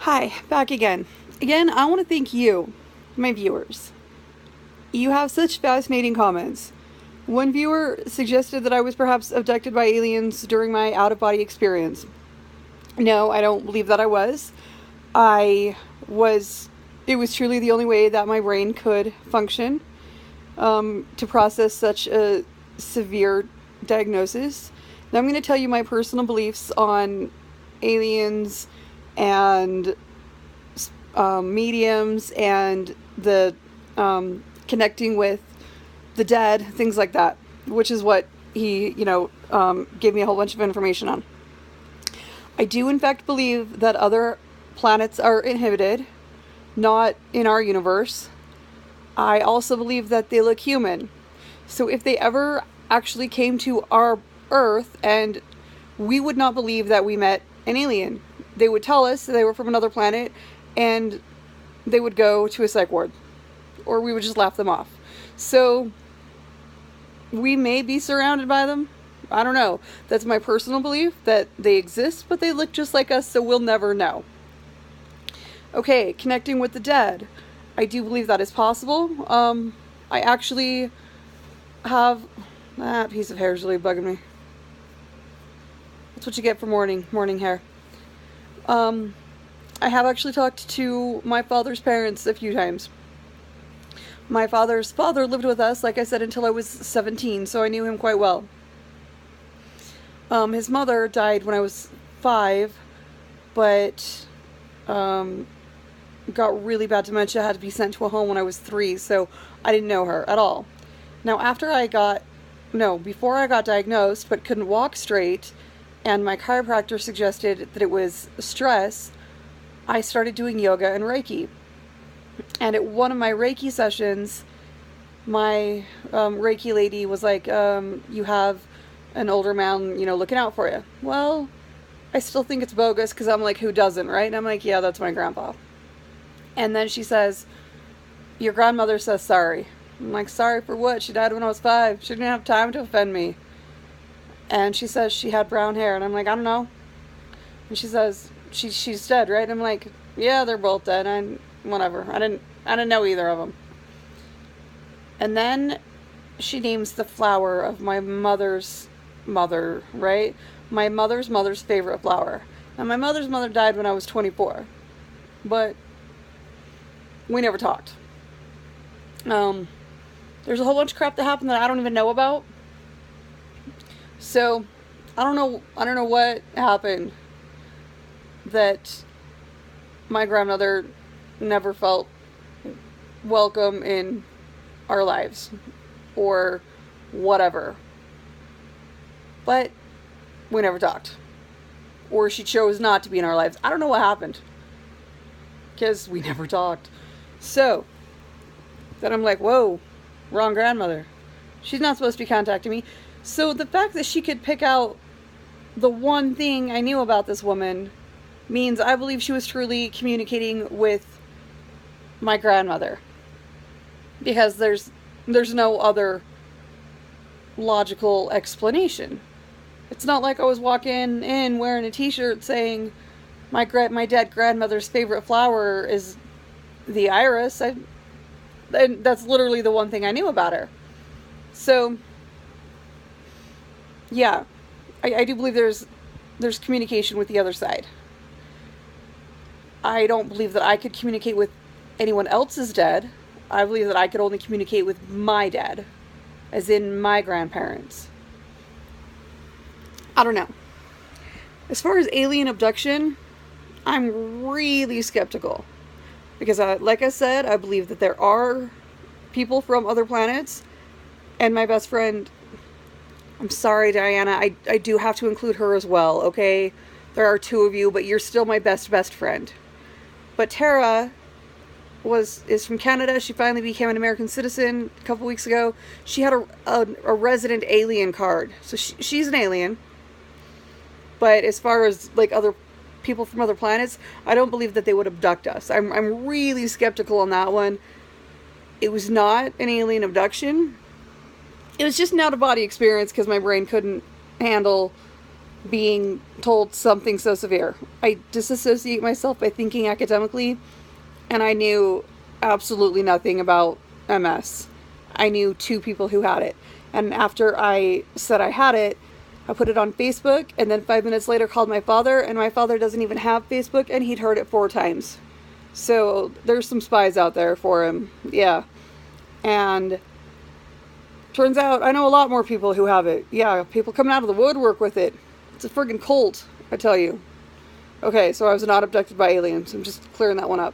Hi, back again. Again, I want to thank you, my viewers. You have such fascinating comments. One viewer suggested that I was perhaps abducted by aliens during my out of body experience. No, I don't believe that I was. I was. It was truly the only way that my brain could function to process such a severe diagnosis. Now, I'm going to tell you my personal beliefs on aliens and mediums and the connecting with the dead, things like that, which is what he, gave me a whole bunch of information on. I do, in fact, believe that other planets are inhabited, not in our universe. I also believe that they look human. So if they ever actually came to our Earth, and we would not believe that we met an alien. They would tell us that they were from another planet, and they would go to a psych ward. Or we would just laugh them off. So we may be surrounded by them. I don't know. That's my personal belief, that they exist, but they look just like us, so we'll never know. Okay, connecting with the dead. I do believe that is possible. I actually have... That piece of hair is really bugging me. That's what you get for morning hair. I have actually talked to my father's parents a few times. My father's father lived with us, like I said, until I was 17, so I knew him quite well. His mother died when I was 5, but got really bad dementia, had to be sent to a home when I was 3, so I didn't know her at all. Now, before I got diagnosed, but couldn't walk straight, and my chiropractor suggested that it was stress, I started doing yoga and Reiki. And at one of my Reiki sessions, my Reiki lady was like, you have an older man, looking out for you. Well, I still think it's bogus, because I'm like, who doesn't, right? And I'm like, yeah, that's my grandpa. And then she says, your grandmother says sorry. I'm like, sorry for what? She died when I was 5. She didn't have time to offend me. And she says she had brown hair. And I'm like, I don't know. And she says, she's dead, right? And I'm like, yeah, they're both dead. And whatever. I didn't know either of them. And then she names the flower of my mother's mother, right? My mother's favorite flower. And my mother's mother died when I was 24. But we never talked. There's a whole bunch of crap that happened that I don't even know about. So, I don't know what happened that my grandmother never felt welcome in our lives or whatever. But we never talked. Or she chose not to be in our lives. I don't know what happened, because we never talked. So, then I'm like, whoa, wrong grandmother. She's not supposed to be contacting me. So the fact that she could pick out the one thing I knew about this woman means I believe she was truly communicating with my grandmother. Because there's no other logical explanation. It's not like I was walking in wearing a t-shirt saying my dead grandmother's favorite flower is the iris. And that's literally the one thing I knew about her. So, yeah, I do believe there's communication with the other side. I don't believe that I could communicate with anyone else's dead. I believe that I could only communicate with my dad, as in my grandparents. I don't know. As far as alien abduction, I'm really skeptical. Because, like I said, I believe that there are people from other planets. And my best friend, I'm sorry, Diana, I do have to include her as well, okay? There are 2 of you, but you're still my best friend. But Tara is from Canada. She finally became an American citizen a couple weeks ago. She had a resident alien card. So she's an alien. But as far as, like, other people from other planets, I don't believe that they would abduct us. I'm really skeptical on that one. It was not an alien abduction. It was just an out-of-body experience because my brain couldn't handle being told something so severe. I disassociate myself by thinking academically, and I knew absolutely nothing about MS. I knew 2 people who had it. And after I said I had it, I put it on Facebook, and then 5 minutes later called my father, and my father doesn't even have Facebook, and he'd heard it 4 times. So there's some spies out there for him. Yeah. And turns out I know a lot more people who have it. Yeah, people coming out of the woodwork with it. It's a friggin' cult, I tell you. Okay, so I was not abducted by aliens. I'm just clearing that one up.